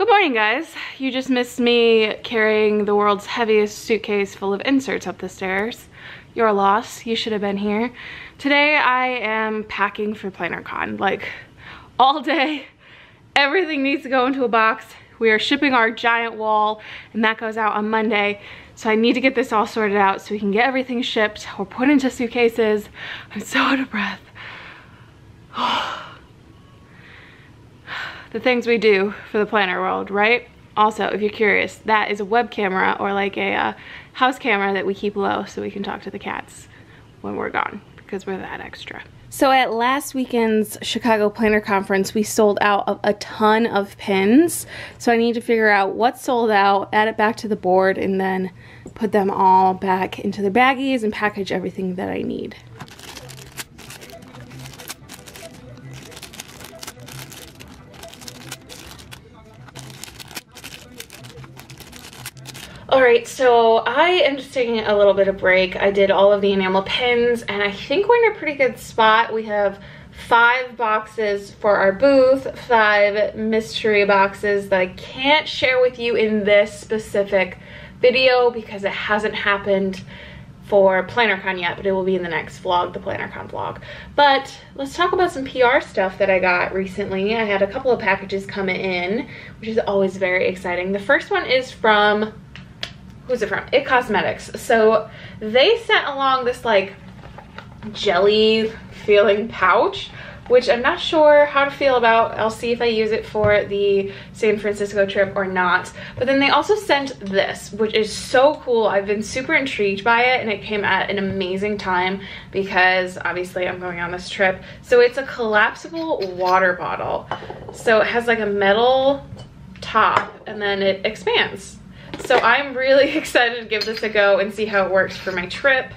Good morning, guys. You just missed me carrying the world's heaviest suitcase full of inserts up the stairs. Your loss. You should have been here. Today I am packing for PlannerCon, like all day. Everything needs to go into a box. We are shipping our giant wall and that goes out on Monday. So I need to get this all sorted out so we can get everything shipped or put into suitcases. I'm so out of breath. The things we do for the planner world, right? Also, if you're curious, that is a web camera or like a house camera that we keep low so we can talk to the cats when we're gone because we're that extra. So at last weekend's Chicago Planner Conference, we sold out of a ton of pins. So I need to figure out what's sold out, add it back to the board, and then put them all back into the baggies and package everything that I need. Alright, so I am just taking a little bit of break. I did all of the enamel pins and I think we're in a pretty good spot. We have 5 boxes for our booth, 5 mystery boxes that I can't share with you in this specific video because it hasn't happened for PlannerCon yet, but it will be in the next vlog, the PlannerCon vlog. But let's talk about some PR stuff that I got recently. I had a couple of packages come in, which is always very exciting. The first one is from who's it from? It Cosmetics. So they sent along this like jelly feeling pouch, which I'm not sure how to feel about. I'll see if I use it for the San Francisco trip or not. But then they also sent this, which is so cool. I've been super intrigued by it and it came at an amazing time because obviously I'm going on this trip. So it's a collapsible water bottle. So it has like a metal top and then it expands. So I'm really excited to give this a go and see how it works for my trip.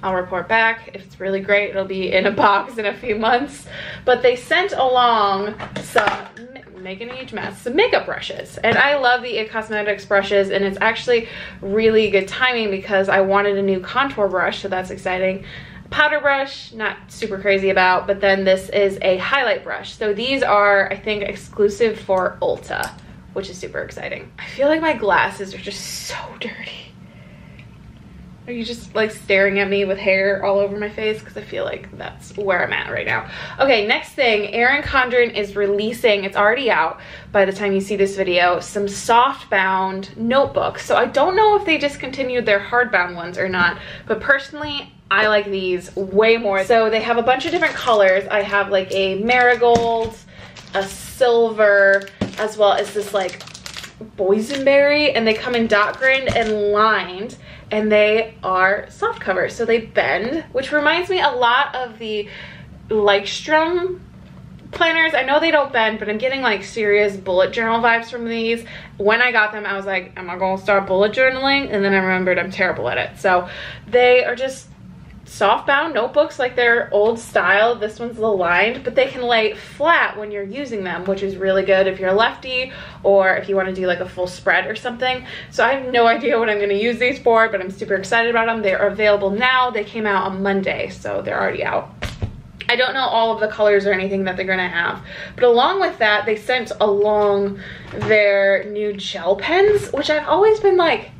I'll report back. If it's really great, it'll be in a box in a few months. But they sent along some, making a huge mess, some makeup brushes. And I love the It Cosmetics brushes, and it's actually really good timing because I wanted a new contour brush, so that's exciting. Powder brush, not super crazy about, but then this is a highlight brush. So these are, I think, exclusive for Ulta, which is super exciting. I feel like my glasses are just so dirty. Are you just like staring at me with hair all over my face? Because I feel like that's where I'm at right now. Okay, next thing, Erin Condren is releasing, it's already out by the time you see this video, some soft-bound notebooks. So I don't know if they discontinued their hardbound ones or not, but personally, I like these way more. So they have a bunch of different colors. I have like a marigold, a silver, as well as this like boysenberry, and they come in dot grid and lined, and they are soft cover, so they bend, which reminds me a lot of the Leichtrum planners. I know they don't bend, but I'm getting like serious bullet journal vibes from these. When I got them, I was like, am I gonna start bullet journaling? And then I remembered I'm terrible at it. So they are just soft bound notebooks like their old style. This one's a little lined, but they can lay flat when you're using them, which is really good if you're a lefty or if you want to do like a full spread or something. So I have no idea what I'm going to use these for, but I'm super excited about them. They are available now. They came out on Monday, so they're already out. I don't know all of the colors or anything that they're going to have, but along with that, they sent along their new gel pens, which I've always been like,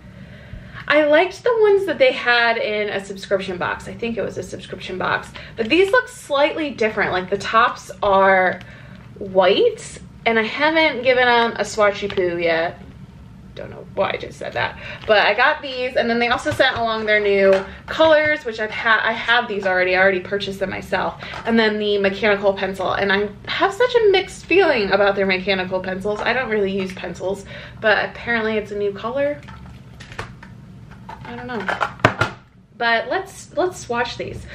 I liked the ones that they had in a subscription box. I think it was a subscription box. But these look slightly different. Like the tops are white, and I haven't given them a swatchy poo yet. Don't know why I just said that. But I got these, and then they also sent along their new colors, which I have these already. I already purchased them myself. And then the mechanical pencil. And I have such a mixed feeling about their mechanical pencils. I don't really use pencils, but apparently it's a new color. I don't know, but let's swatch these.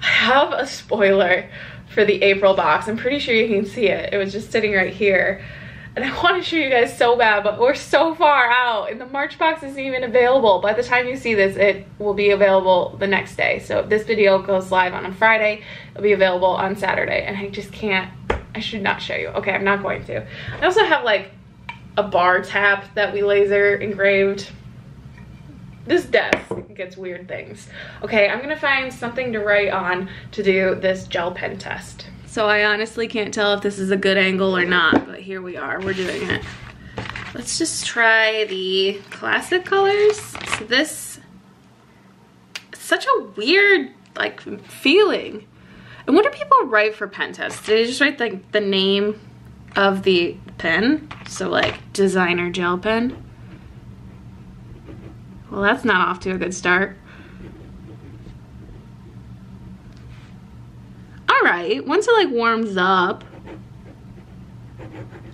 I have a spoiler for the April box. I'm pretty sure you can see it. It was just sitting right here, and I want to show you guys so bad, but we're so far out, and the March box isn't even available. By the time you see this, it will be available the next day. So if this video goes live on a Friday, it'll be available on Saturday, and I just can't. I should not show you. Okay, I'm not going to. I also have like a bar tap that we laser engraved. This desk gets weird things. Okay, I'm gonna find something to write on to do this gel pen test. So I honestly can't tell if this is a good angle or not, but here we are, we're doing it. Let's just try the classic colors. So this, it's such a weird like feeling. And what do people write for pen tests? Do they just write like the name of the pen? So like designer gel pen. Well, that's not off to a good start. All right, once it like warms up,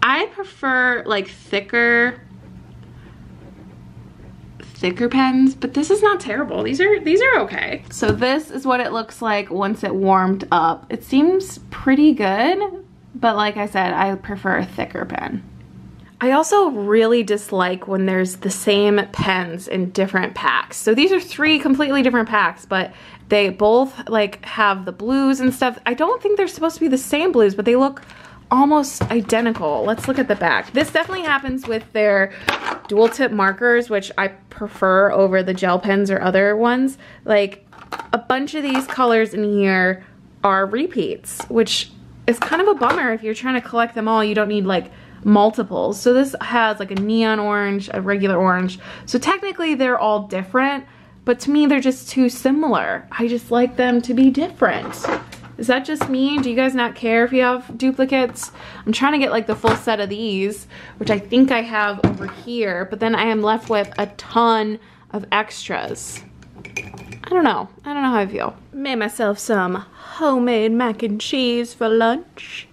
I prefer like thicker pens, but this is not terrible. These are okay. So this is what it looks like once it warmed up. It seems pretty good, but like I said, I prefer a thicker pen. I also really dislike when there's the same pens in different packs. So these are 3 completely different packs, but they both like have the blues and stuff. I don't think they're supposed to be the same blues, but they look almost identical. Let's look at the back. This definitely happens with their dual tip markers, which I prefer over the gel pens or other ones. Like a bunch of these colors in here are repeats, which is kind of a bummer. If you're trying to collect them all, you don't need like multiples. So this has like a neon orange, a regular orange. So technically they're all different, but to me they're just too similar. I just like them to be different. Is that just me? Do you guys not care if you have duplicates? I'm trying to get like the full set of these, which I think I have over here, but then I am left with a ton of extras. I don't know how I feel. Made myself some homemade mac and cheese for lunch.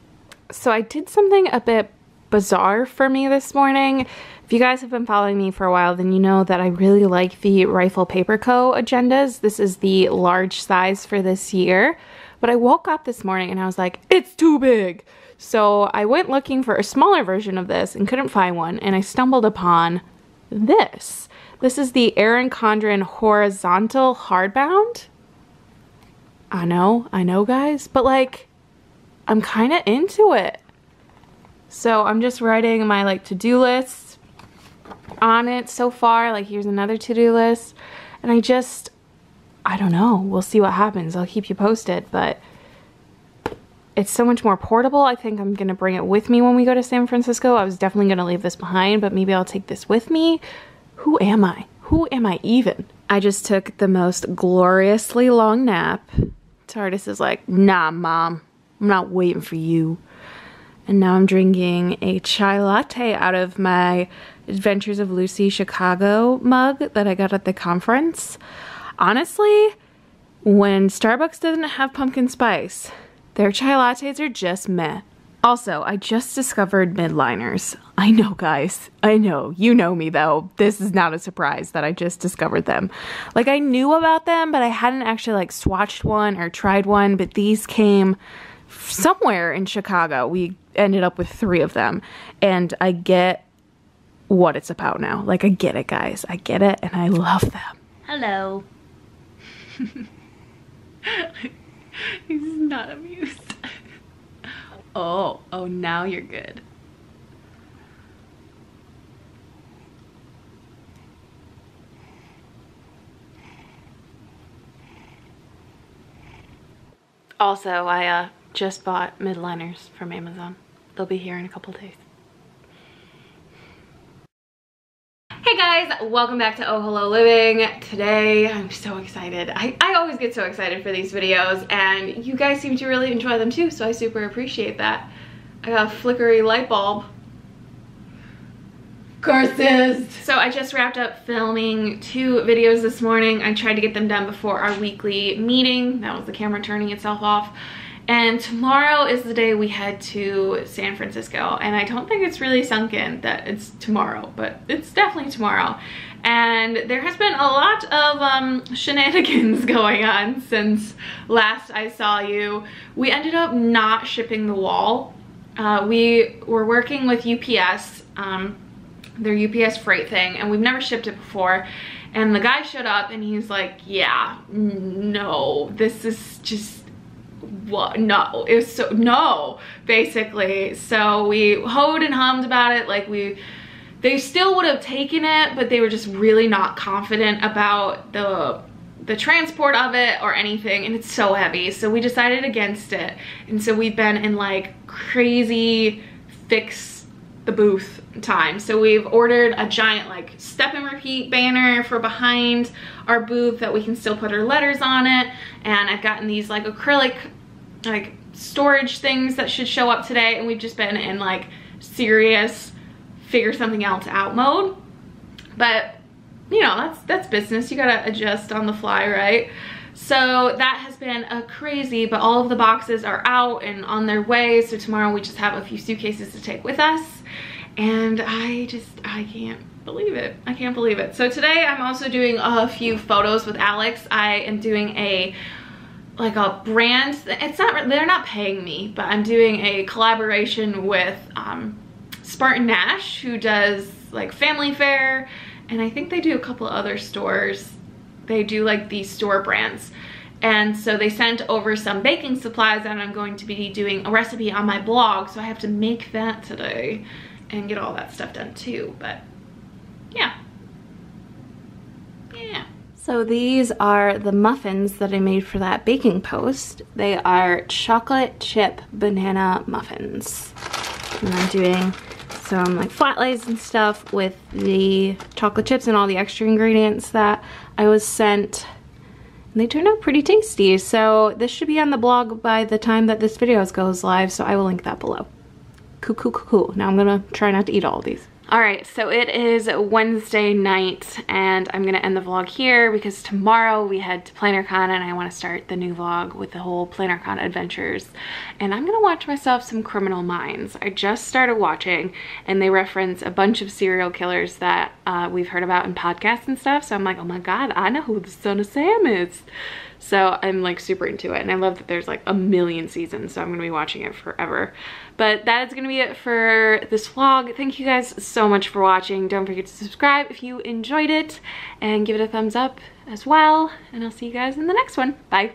So I did something a bit bizarre for me this morning. If you guys have been following me for a while, then you know that I really like the Rifle Paper Co. agendas. This is the large size for this year. But I woke up this morning and I was like, it's too big. So I went looking for a smaller version of this and couldn't find one. And I stumbled upon this. This is the Erin Condren horizontal hardbound. I know guys, but like, I'm kind of into it. So I'm just writing my like to-do list on it so far. Like here's another to-do list. And I don't know. We'll see what happens. I'll keep you posted, but it's so much more portable. I think I'm going to bring it with me when we go to San Francisco. I was definitely going to leave this behind, but maybe I'll take this with me. Who am I? Who am I even? I just took the most gloriously long nap. Tardis is like, nah, Mom, I'm not waiting for you. And now I'm drinking a chai latte out of my Adventures of Lucy Chicago mug that I got at the conference. Honestly, when Starbucks doesn't have pumpkin spice, their chai lattes are just meh. Also, I just discovered midliners. I know, guys. I know. You know me, though. This is not a surprise that I just discovered them. Like, I knew about them, but I hadn't actually, like, swatched one or tried one, but these came somewhere in Chicago. We ended up with 3 of them, and I get what it's about now. Like, I get it, guys. I get it, and I love them. Hello. He's not amused. Oh, now you're good. Also, I just bought midliners from Amazon. They'll be here in a couple days. Hey guys, welcome back to Oh Hello Living. Today, I'm so excited. I always get so excited for these videos, and you guys seem to really enjoy them too, so I super appreciate that. I got a flickery light bulb. Curses! So I just wrapped up filming 2 videos this morning. I tried to get them done before our weekly meeting. That was the camera turning itself off. And tomorrow is the day we head to San Francisco, and I don't think it's really sunk in that it's tomorrow, but it's definitely tomorrow. And there has been a lot of shenanigans going on since last I saw you. We ended up not shipping the wall. We were working with UPS, their UPS freight thing, and we've never shipped it before. And the guy showed up and he's like, yeah, no, this is just, what? No, it was so, no, basically. So we hoed and hummed about it. Like they still would have taken it, but they were just really not confident about the transport of it or anything, and it's so heavy. So we decided against it. And so we've been in like crazy fix the booth time. So we've ordered a giant like step and repeat banner for behind our booth that we can still put our letters on it. And I've gotten these like acrylic like storage things that should show up today. And we've just been in like serious figure something else out mode. But you know, that's business. You gotta adjust on the fly, right? So that has been a crazy, but all of the boxes are out and on their way. So tomorrow we just have a few suitcases to take with us. And I can't believe it. I can't believe it. So today I'm also doing a few photos with Alex. I am doing a brand, they're not paying me, but I'm doing a collaboration with Spartan Nash, who does like family fare. And I think they do a couple other stores. They do like these store brands. And so they sent over some baking supplies and I'm going to be doing a recipe on my blog. So I have to make that today and get all that stuff done too. But yeah. So these are the muffins that I made for that baking post. They are chocolate chip banana muffins. And I'm doing some like flat lays and stuff with the chocolate chips and all the extra ingredients that I was sent. And they turned out pretty tasty. So this should be on the blog by the time that this video goes live, so I will link that below. Cool. Now I'm gonna try not to eat all of these. All right, so it is Wednesday night and I'm gonna end the vlog here because tomorrow we head to PlannerCon and I wanna start the new vlog with the whole PlannerCon adventures. And I'm gonna watch myself some Criminal Minds. I just started watching and they reference a bunch of serial killers that we've heard about in podcasts and stuff. So I'm like, oh my God, I know who the Son of Sam is. So I'm like super into it and I love that there's like a million seasons, so I'm gonna be watching it forever. But that is gonna be it for this vlog. Thank you guys so much for watching. Don't forget to subscribe if you enjoyed it and give it a thumbs up as well. And I'll see you guys in the next one. Bye.